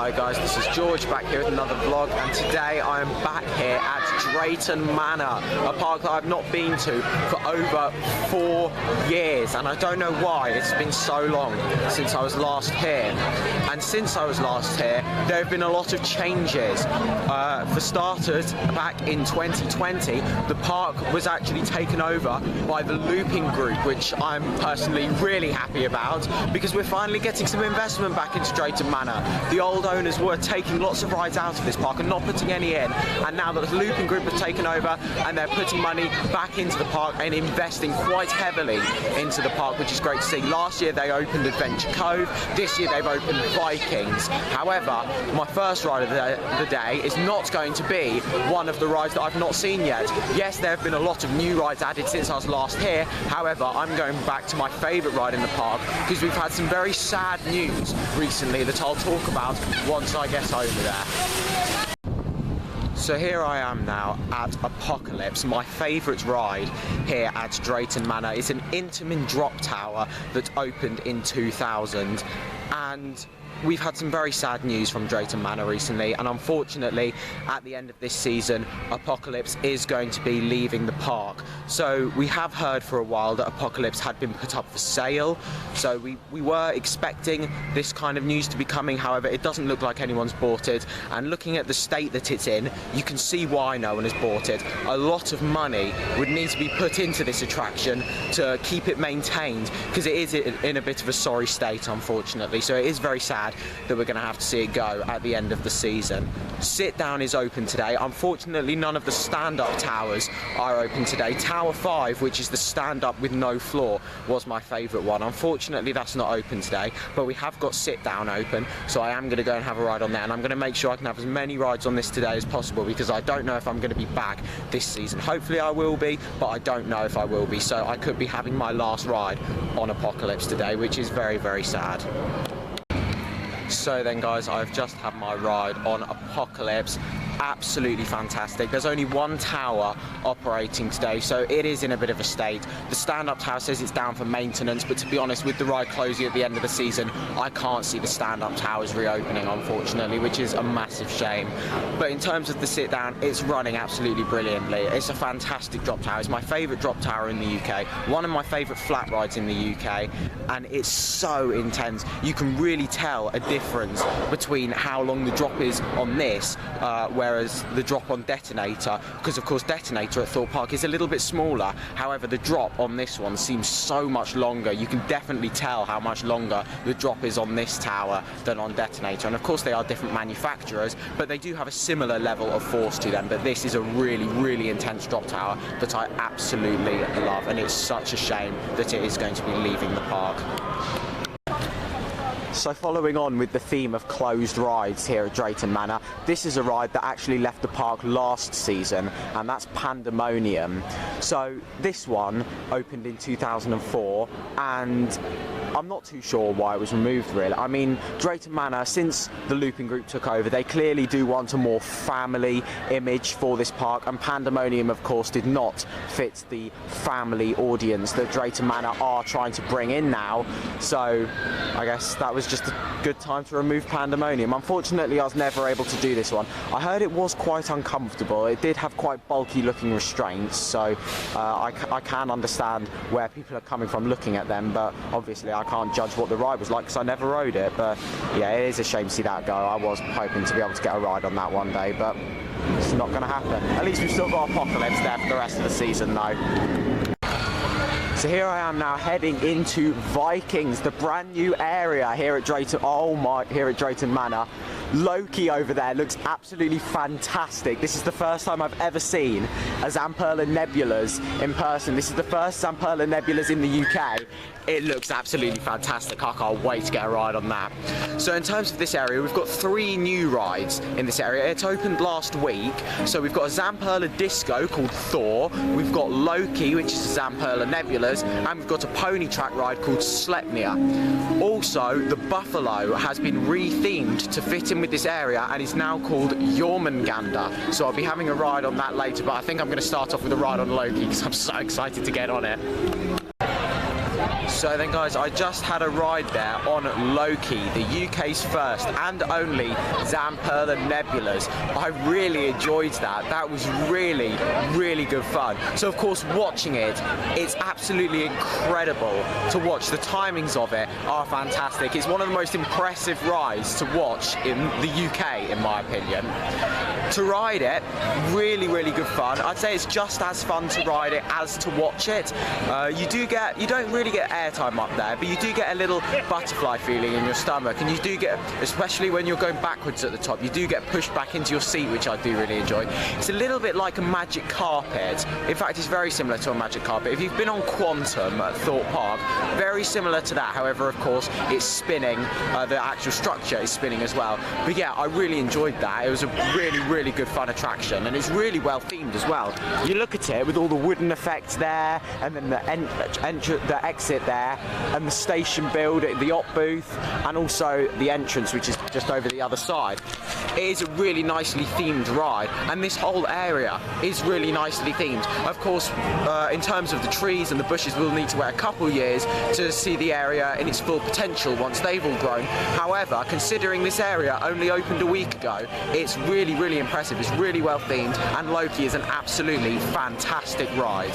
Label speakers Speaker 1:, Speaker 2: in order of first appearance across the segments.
Speaker 1: Hi guys, this is George back here with another vlog, and today I am back here at Drayton Manor, a park that I've not been to for over 4 years, and I don't know why. It's been so long since I was last here, and since I was last here there have been a lot of changes. For starters, back in 2020 the park was actually taken over by the Looping Group, which I'm personally really happy about because we're finally getting some investment back into Drayton Manor. The old owners were taking lots of rides out of this park and not putting any in, and now that the Looping Group have taken over and they're putting money back into the park and investing quite heavily into the park, which is great to see. Last year they opened Adventure Cove, this year they've opened Vikings. However, my first ride of the day is not going to be one of the rides that I've not seen yet. Yes, there have been a lot of new rides added since I was last here. However, I'm going back to my favourite ride in the park because we've had some very sad news recently that I'll talk about once I get over there. So here I am now at Apocalypse. My favourite ride here at Drayton Manor is an Intamin drop tower that opened in 2000, and we've had some very sad news from Drayton Manor recently, and unfortunately at the end of this season Apocalypse is going to be leaving the park. So we have heard for a while that Apocalypse had been put up for sale, so we were expecting this kind of news to be coming. However, it doesn't look like anyone's bought it, and looking at the state that it's in, you can see why no one has bought it. A lot of money would need to be put into this attraction to keep it maintained, because it is in a bit of a sorry state, unfortunately. So it is very sad that we're going to have to see it go at the end of the season. Sit down is open today. Unfortunately, none of the stand-up towers are open today. Tower 5, which is the stand-up with no floor, was my favourite one. Unfortunately, that's not open today, but we have got sit down open, so I am going to go and have a ride on there, and I'm going to make sure I can have as many rides on this today as possible because I don't know if I'm going to be back this season. Hopefully I will be, but I don't know if I will be, so I could be having my last ride on Apocalypse today, which is very, very sad. So then guys, I've just had my ride on Apocalypse. Absolutely fantastic. There's only one tower operating today, so it is in a bit of a state. The stand-up tower says it's down for maintenance, but to be honest, with the ride closing at the end of the season, I can't see the stand-up towers reopening, unfortunately, which is a massive shame. But in terms of the sit-down, it's running absolutely brilliantly. It's a fantastic drop tower. It's my favourite drop tower in the UK, one of my favourite flat rides in the UK, and it's so intense. You can really tell a difference between how long the drop is on this, whereas the drop on Detonator, because of course Detonator at Thorpe Park is a little bit smaller. However, the drop on this one seems so much longer. You can definitely tell how much longer the drop is on this tower than on Detonator, and of course they are different manufacturers, but they do have a similar level of force to them. But this is a really, really intense drop tower that I absolutely love, and it's such a shame that it is going to be leaving the park. So following on with the theme of closed rides here at Drayton Manor, this is a ride that actually left the park last season, and that's Pandemonium. So this one opened in 2004, and I'm not too sure why it was removed, really. I mean, Drayton Manor, since the Looping Group took over, they clearly do want a more family image for this park, and Pandemonium, of course, did not fit the family audience that Drayton Manor are trying to bring in now. So I guess that was just a good time to remove Pandemonium. Unfortunately, I was never able to do this one. I heard it was quite uncomfortable. It did have quite bulky looking restraints, so I can understand where people are coming from looking at them, but obviously I can't judge what the ride was like because I never rode it. But yeah, it is a shame to see that go. I was hoping to be able to get a ride on that one day, but it's not going to happen. At least we've still got Apocalypse there for the rest of the season though. So here I am now heading into Vikings, the brand new area here at Drayton. Here at Drayton Manor. Loki over there looks absolutely fantastic. This is the first time I've ever seen a Zamperla Nebulas in person. This is the first Zamperla Nebulas in the UK. It looks absolutely fantastic. I can't wait to get a ride on that. So in terms of this area, we've got 3 new rides in this area. It opened last week. So we've got a Zamperla Disco called Thor. We've got Loki, which is a Zamperla Nebulas, and we've got a pony track ride called Sleipnir. Also, the Buffalo has been rethemed to fit in with this area and is now called Jormungandr. So I'll be having a ride on that later, but I think I'm going to start off with a ride on Loki because I'm so excited to get on it. So then guys, I just had a ride there on Loki, the UK's first and only Zamperla Nebulas. I really enjoyed that. That was really, really good fun. So of course watching it, it's absolutely incredible to watch. The timings of it are fantastic. It's one of the most impressive rides to watch in the UK, in my opinion. To ride it, really, really good fun. I'd say it's just as fun to ride it as to watch it. You don't really get airtime up there, but you do get a little butterfly feeling in your stomach, and you do get, especially when you're going backwards at the top, you do get pushed back into your seat, which I do really enjoy. It's a little bit like a magic carpet. In fact, it's very similar to a magic carpet. If you've been on Quantum at Thorpe Park, very similar to that. However, of course, it's spinning. The actual structure is spinning as well. But yeah, I really enjoyed that. It was a really, really good fun attraction, and it's really well themed as well. You look at it with all the wooden effects there, and then the exit there, and the station building, the op booth, and also the entrance, which is just over the other side. It is a really nicely themed ride, and this whole area is really nicely themed. Of course, in terms of the trees and the bushes, we'll need to wait a couple years to see the area in its full potential once they've all grown. However, considering this area only opened a week ago, it's really, really impressive. It's really well themed, and Loki is an absolutely fantastic ride.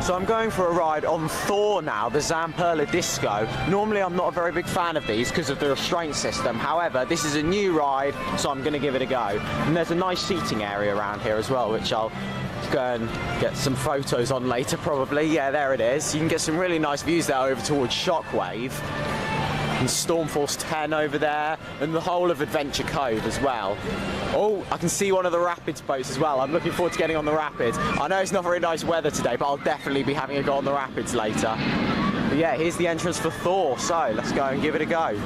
Speaker 1: So I'm going for a ride on Thor now, the Zamperla Disco. Normally I'm not a very big fan of these because of the restraint system. However, this is a new ride, so I'm going to give it a go. And there's a nice seating area around here as well, which I'll go and get some photos on later probably. Yeah, there it is. You can get some really nice views there over towards Shockwave. And Stormforce 10 over there, and the whole of Adventure Cove as well. Oh, I can see one of the rapids boats as well. I'm looking forward to getting on the rapids. I know it's not very nice weather today, but I'll definitely be having a go on the rapids later. But yeah, here's the entrance for Thor, so let's go and give it a go.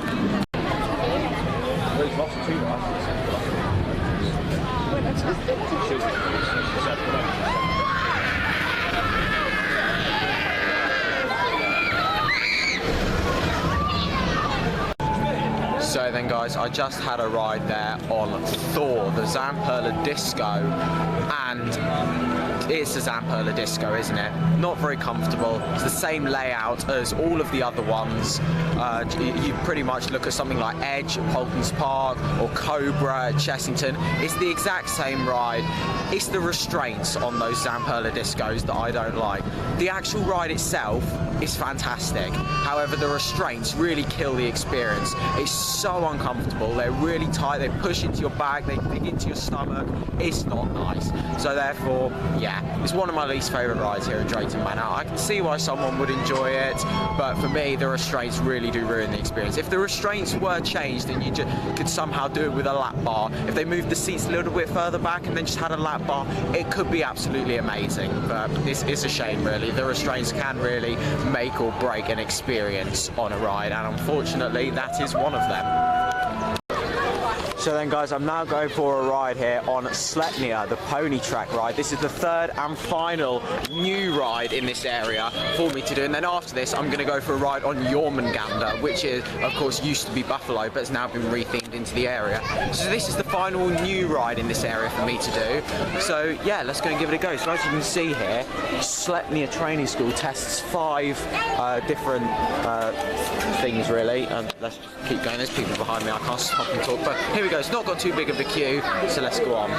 Speaker 1: So then guys, I just had a ride there on Thor, the Zamperla Disco, and it's the Zamperla Disco, isn't it? Not very comfortable. It's the same layout as all of the other ones. You pretty much look at something like Edge at Polton's Park or Cobra at Chessington. It's the exact same ride. It's the restraints on those Zamperla Discos that I don't like. The actual ride itself is fantastic. However, the restraints really kill the experience. It's so uncomfortable. They're really tight. They push into your back. They dig into your stomach. It's not nice. So therefore, yeah, it's one of my least favourite rides here at Drayton Manor. I can see why someone would enjoy it, but for me, the restraints really do ruin the experience. If the restraints were changed and you could somehow do it with a lap bar, if they moved the seats a little bit further back and then just had a lap bar, it could be absolutely amazing. But it's a shame, really. The restraints can really make or break an experience on a ride, and unfortunately, that is one of them. So then guys, I'm now going for a ride here on Sleipnir, the pony track ride. This is the third and final new ride in this area for me to do, and then after this I'm going to go for a ride on Jormungandr, which is, of course, used to be Buffalo but has now been rethemed into the area. So this is the final new ride in this area for me to do. So yeah, let's go and give it a go. So as you can see here, Sleipnir Training School tests 5 different things really, and let's keep going. There's people behind me, I can't stop and talk, but here we go. It's not got too big of a queue, so let's go on.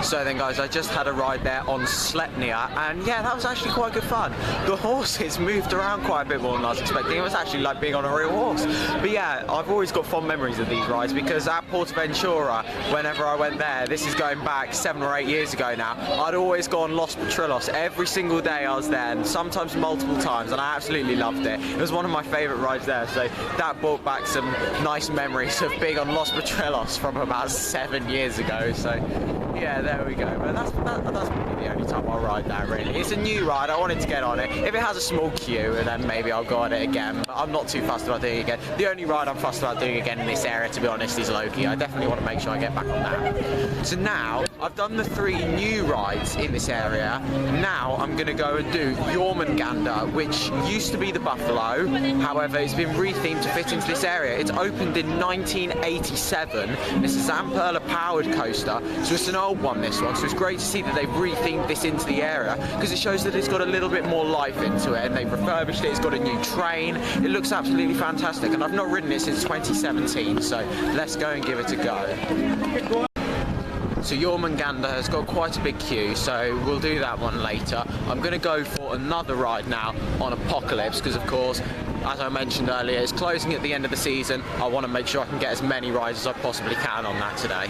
Speaker 1: So then guys, I just had a ride there on Sleipnir, and yeah, that was actually quite good fun. The horses moved around quite a bit more than I was expecting. It was actually like being on a real horse. But yeah, I've always got fond memories of these rides because at Portaventura, whenever I went there, this is going back 7 or 8 years ago now, I'd always go on Los Petrillos. Every single day I was there, and sometimes multiple times, and I absolutely loved it. It was one of my favourite rides there, so that brought back some nice memories of being on Los Petrillos from about 7 years ago. So yeah, there there we go. But that's probably the only time I'll ride that, really. It's a new ride, I wanted to get on it. If it has a small queue, then maybe I'll go on it again. But I'm not too fussed about doing it again. The only ride I'm fussed about doing again in this area, to be honest, is Loki. I definitely want to make sure I get back on that. So now, I've done the 3 new rides in this area. Now I'm going to go and do Jormungandr, which used to be the Buffalo. However, it's been rethemed to fit into this area. It's opened in 1987. It's a Zamperla powered coaster, so it's an old one, this one. So it's great to see that they've rethemed this into the area, because it shows that it's got a little bit more life into it, and they've refurbished it. It's got a new train. It looks absolutely fantastic, and I've not ridden it since 2017, so let's go and give it a go. So Jormungandr has got quite a big queue, so we'll do that one later. I'm going to go for another ride now on Apocalypse, because of course, as I mentioned earlier, it's closing at the end of the season. I want to make sure I can get as many rides as I possibly can on that today.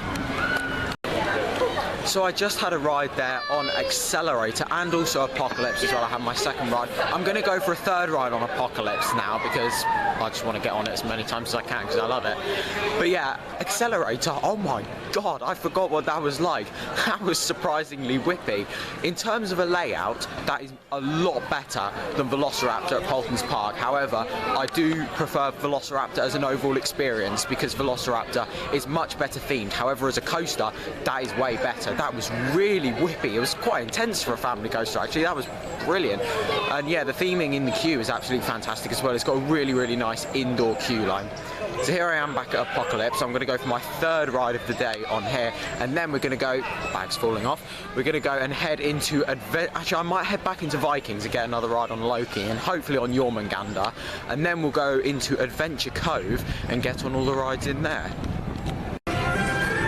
Speaker 1: So I just had a ride there on Accelerator and also Apocalypse as well. I had my second ride. I'm going to go for a third ride on Apocalypse now, because I just want to get on it as many times as I can, because I love it. But yeah, Accelerator, oh my god, I forgot what that was like. That was surprisingly whippy. In terms of a layout, that is a lot better than Velociraptor at Paultons Park. However, I do prefer Velociraptor as an overall experience, because Velociraptor is much better themed. However, as a coaster, that is way better. That was really whippy. It was quite intense for a family coaster, actually. That was brilliant. And yeah, the theming in the queue is absolutely fantastic as well. It's got a really, really nice indoor queue line. So here I am back at Apocalypse. I'm going to go for my third ride of the day on here, and then we're going to go, bag's falling off, we're going to go and head into, actually I might head back into Vikings and get another ride on Loki, and hopefully on Jormungandr, and then we'll go into Adventure Cove and get on all the rides in there.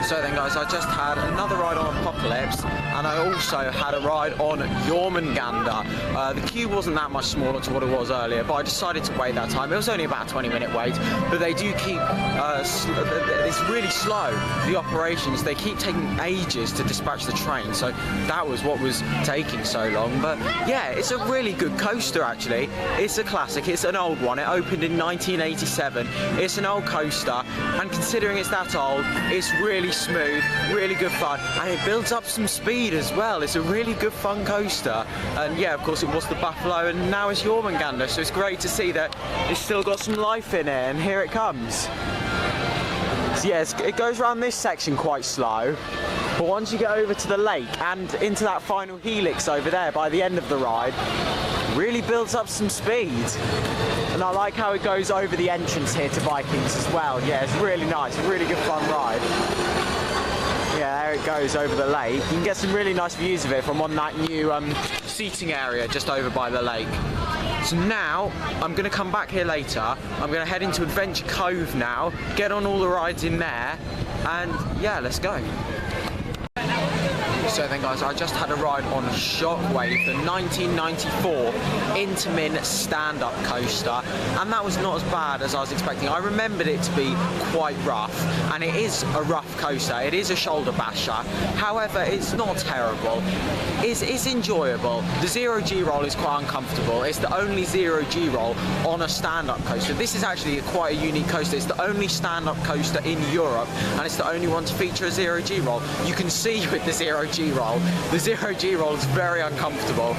Speaker 1: So then guys, I just had another ride on Apocalypse, and I also had a ride on Jormungandr. The queue wasn't that much smaller to what it was earlier, but I decided to wait that time. It was only about a 20-minute wait, but they do keep, it's really slow, the operations. They keep taking ages to dispatch the train, so that was what was taking so long. But yeah, it's a really good coaster actually. It's a classic, it's an old one. It opened in 1987. It's an old coaster, and considering it's that old, it's really smooth, really good fun, and it builds up some speed as well. It's a really good fun coaster. And yeah, of course it was the Buffalo, and now it's Jormungandr, so it's great to see that it's still got some life in it, and here it comes. So yes, it goes around this section quite slow, but once you get over to the lake and into that final helix over there by the end of the ride, really builds up some speed. And I like how it goes over the entrance here to Vikings as well. Yeah, it's really nice, really good fun ride. Yeah, there it goes over the lake. You can get some really nice views of it from on that new seating area just over by the lake. So now, I'm going to come back here later. I'm going to head into Adventure Cove now, get on all the rides in there, and yeah, let's go. So then guys, I just had a ride on Shockwave, the 1994 Intamin stand-up coaster, and that was not as bad as I was expecting. I remembered it to be quite rough, and it is a rough coaster. It is a shoulder basher. However, it's not terrible. It's enjoyable. The zero G roll is quite uncomfortable. It's the only zero G roll on a stand-up coaster. This is actually quite a unique coaster. It's the only stand-up coaster in Europe, and it's the only one to feature a zero G roll. You can see with the zero G roll, the zero G roll is very uncomfortable.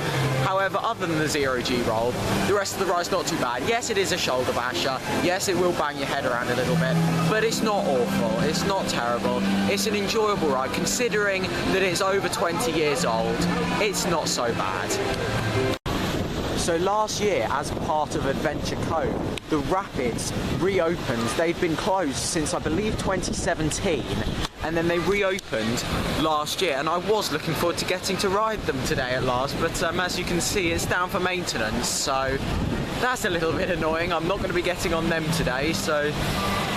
Speaker 1: However, other than the zero G roll, the rest of the ride's not too bad. Yes, it is a shoulder basher. Yes, it will bang your head around a little bit, but it's not awful. It's not terrible. It's an enjoyable ride, considering that it's over 20 years old. It's not so bad. So last year, as part of Adventure Cove, the Rapids reopened. They've been closed since, I believe, 2017, and then they reopened last year, and I was looking forward to getting to ride them today at last, but as you can see, it's down for maintenance, so that's a little bit annoying. I'm not going to be getting on them today, so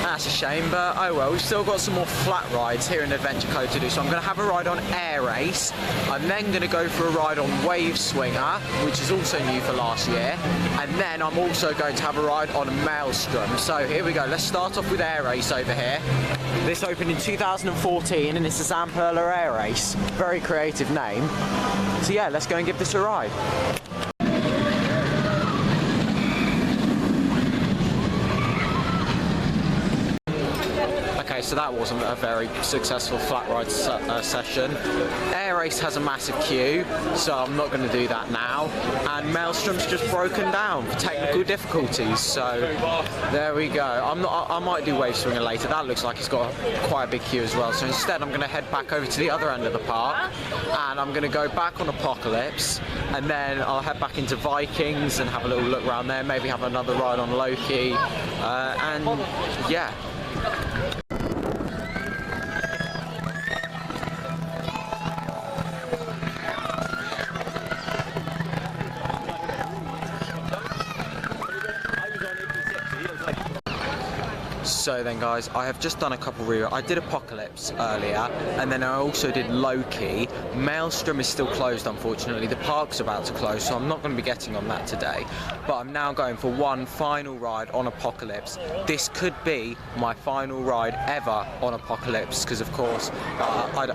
Speaker 1: that's a shame, but oh well. We've still got some more flat rides here in Adventure Cove to do, so I'm going to have a ride on Air Race. I'm then going to go for a ride on Wave Swinger, which is also new for last year, and then I'm also going to have a ride on Maelstrom. So here we go. Let's start off with Air Race over here. This opened in 2014, and it's a Zamperla Air Race. Very creative name. So yeah, let's go and give this a ride. Okay, Okay, so that wasn't a very successful flat ride session. Air Race has a massive queue, so I'm not going to do that now. And Maelstrom's just broken down for technical difficulties, so there we go. I might do Wave Swinger later. That looks like it's got quite a big queue as well. So instead, I'm going to head back over to the other end of the park, and I'm going to go back on Apocalypse, and then I'll head back into Vikings and have a little look around there. Maybe have another ride on Loki, and yeah. So then guys, I have just done a couple I did Apocalypse earlier, and then I also did Loki. Maelstrom is still closed, unfortunately. The park's about to close, so I'm not going to be getting on that today. But I'm now going for one final ride on Apocalypse. This could be my final ride ever on Apocalypse, because of course, I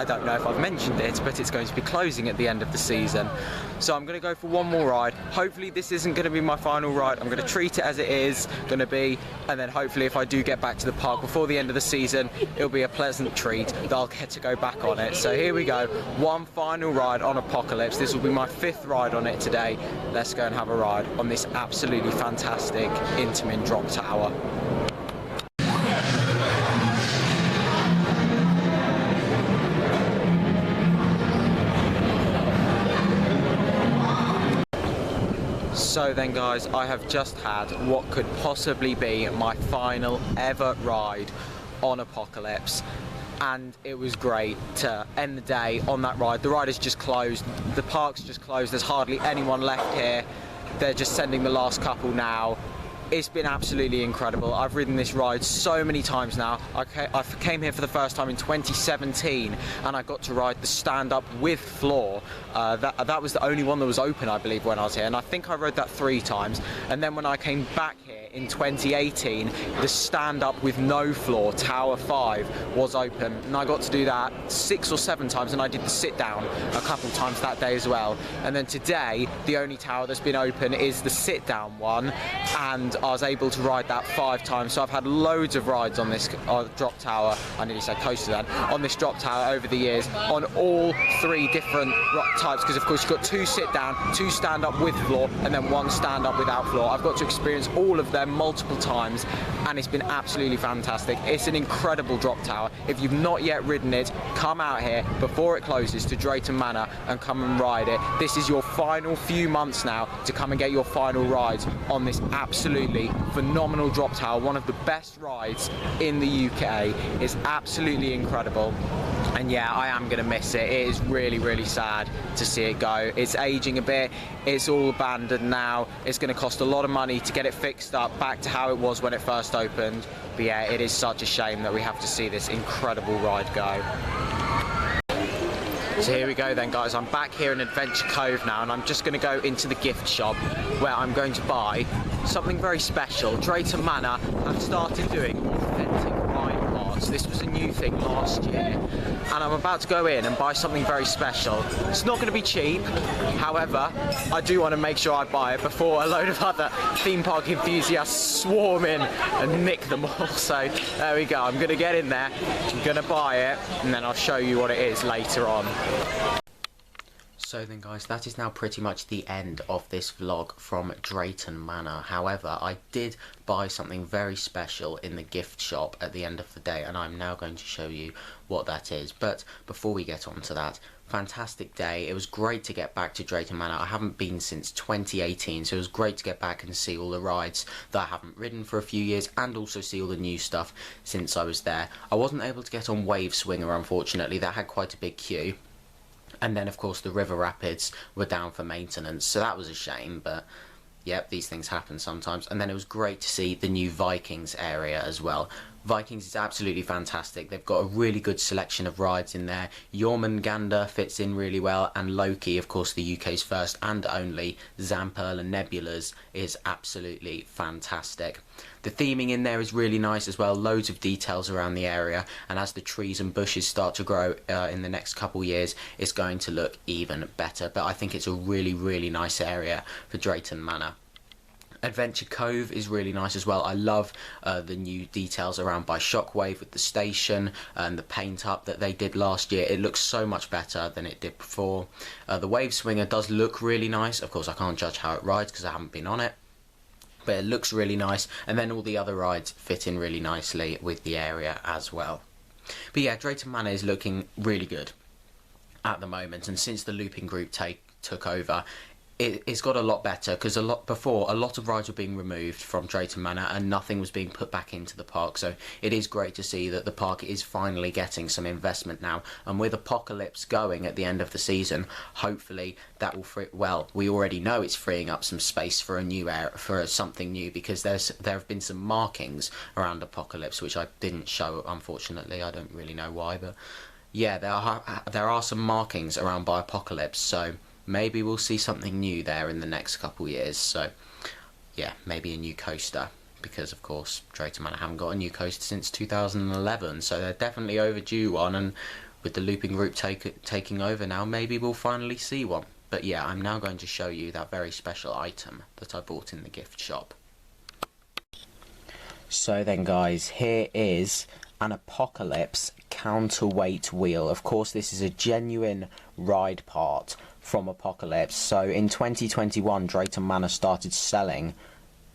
Speaker 1: don't know if I've mentioned it, but it's going to be closing at the end of the season. So I'm going to go for one more ride. Hopefully this isn't going to be my final ride. I'm going to treat it as it is going to be, and then hopefully if I do get back to the park before the end of the season, it'll be a pleasant treat that I'll get to go back on it. So here we go, one final ride on Apocalypse. This will be my 5th ride on it today. Let's go and have a ride on this absolutely fantastic Intamin drop tower. So then guys, I have just had what could possibly be my final ever ride on Apocalypse, and it was great to end the day on that ride. The ride is just closed, the park's just closed, there's hardly anyone left here. They're just sending the last couple now. It's been absolutely incredible. I've ridden this ride so many times now. I came here for the first time in 2017, and I got to ride the stand-up with floor. That was the only one that was open, I believe, when I was here, and I think I rode that 3 times. And then when I came back here in 2018, the stand-up with no floor, Tower 5, was open, and I got to do that 6 or 7 times, and I did the sit-down a couple times that day as well. And then today, the only tower that's been open is the sit-down one, and I was able to ride that 5 times. So I've had loads of rides on this drop tower, I nearly said coaster then, on this drop tower over the years, on all 3 different types, because of course you've got 2 sit down, 2 stand up with floor, and then 1 stand up without floor. I've got to experience all of them multiple times, and it's been absolutely fantastic. It's an incredible drop tower. If you've not yet ridden it, come out here before it closes to Drayton Manor and come and ride it. This is your final few months now to come and get your final rides on this absolutely phenomenal drop tower, one of the best rides in the UK. It's absolutely incredible, and yeah, I am going to miss it. It is really, really sad to see it go. It's aging a bit, it's all abandoned now, it's going to cost a lot of money to get it fixed up back to how it was when it first opened. But yeah, it is such a shame that we have to see this incredible ride go. So here we go then guys, I'm back here in Adventure Cove now, and I'm just going to go into the gift shop where I'm going to buy something very special. Drayton Manor have started doing authentic wine cards. This was a new thing last year, and I'm about to go in and buy something very special. It's not going to be cheap, however, I do want to make sure I buy it before a load of other theme park enthusiasts swarm in and nick them all. So there we go, I'm going to get in there, I'm going to buy it, and then I'll show you what it is later on. So then guys, that is now pretty much the end of this vlog from Drayton Manor. However, I did buy something very special in the gift shop at the end of the day, and I'm now going to show you what that is. But before we get on to that, fantastic day. It was great to get back to Drayton Manor. I haven't been since 2018, so it was great to get back and see all the rides that I haven't ridden for a few years, and also see all the new stuff since I was there. I wasn't able to get on Wave Swinger, unfortunately. That had quite a big queue. And then, of course, the river rapids were down for maintenance, so that was a shame, but yep, these things happen sometimes. And then it was great to see the new Vikings area as well. Vikings is absolutely fantastic. They've got a really good selection of rides in there. Jormungandr fits in really well, and Loki, of course, the UK's first and only Zamperla Nebulas, is absolutely fantastic. The theming in there is really nice as well, loads of details around the area, and as the trees and bushes start to grow in the next couple years, it's going to look even better. But I think it's a really, really nice area for Drayton Manor. Adventure Cove is really nice as well. I love the new details around by Shockwave with the station and the paint up that they did last year. It looks so much better than it did before. The Wave Swinger does look really nice. Of course, I can't judge how it rides because I haven't been on it, but it looks really nice. And then all the other rides fit in really nicely with the area as well. But yeah, Drayton Manor is looking really good at the moment, and since the looping group took over, it's got a lot better, because before a lot of rides were being removed from Drayton Manor and nothing was being put back into the park. So it is great to see that the park is finally getting some investment now, and with Apocalypse going at the end of the season, hopefully that will we already know it's freeing up some space for a new for something new, because there have been some markings around Apocalypse which I didn't show, unfortunately. I don't really know why, but yeah, there are some markings around by Apocalypse, so maybe we'll see something new there in the next couple years. So yeah, maybe a new coaster, because of course Drayton Manor haven't got a new coaster since 2011, so they're definitely overdue one, and with the looping group taking over now, maybe we'll finally see one. But yeah, I'm now going to show you that very special item that I bought in the gift shop. So then guys, here is an Apocalypse counterweight wheel. Of course, this is a genuine ride part from Apocalypse. So in 2021, Drayton Manor started selling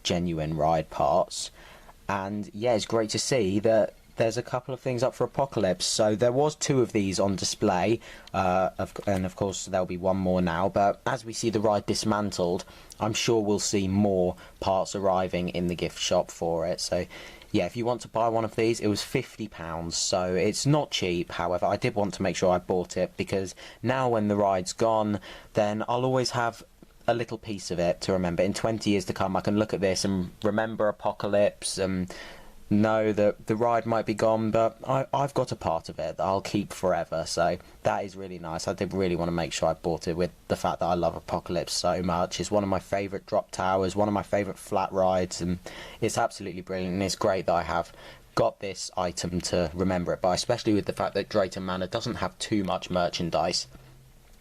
Speaker 1: genuine ride parts, and yeah, it's great to see that there's a couple of things up for Apocalypse. So there was 2 of these on display, and of course there'll be one more now, but as we see the ride dismantled, I'm sure we'll see more parts arriving in the gift shop for it. So yeah, if you want to buy one of these, it was £50, so it's not cheap. However, I did want to make sure I bought it, because now when the ride's gone, then I'll always have a little piece of it to remember. In 20 years to come, I can look at this and remember Apocalypse and know that the ride might be gone, but I've got a part of it that I'll keep forever. So that is really nice. I did really want to make sure I bought it, with the fact that I love Apocalypse so much. It's one of my favourite drop towers, one of my favourite flat rides, and it's absolutely brilliant, and it's great that I have got this item to remember it by, especially with the fact that Drayton Manor doesn't have too much merchandise.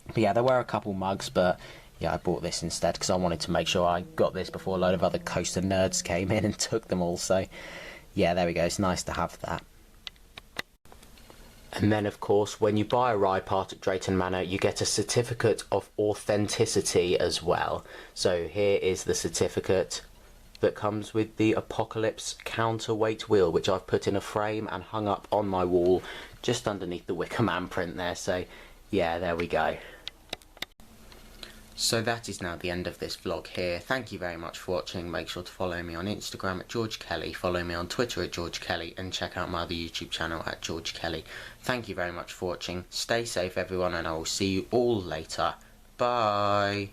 Speaker 1: But yeah, there were a couple mugs, but yeah, I bought this instead because I wanted to make sure I got this before a load of other coaster nerds came in and took them all. So yeah, there we go, it's nice to have that. And then of course, when you buy a ride part at Drayton Manor, you get a certificate of authenticity as well. So here is the certificate that comes with the Apocalypse counterweight wheel, which I've put in a frame and hung up on my wall just underneath the Wicker Man print there. So yeah, there we go. So that is now the end of this vlog here. Thank you very much for watching. Make sure to follow me on Instagram at George Kelly, follow me on Twitter at George Kelly, and check out my other YouTube channel at George Kelly. Thank you very much for watching. Stay safe everyone, and I will see you all later. Bye.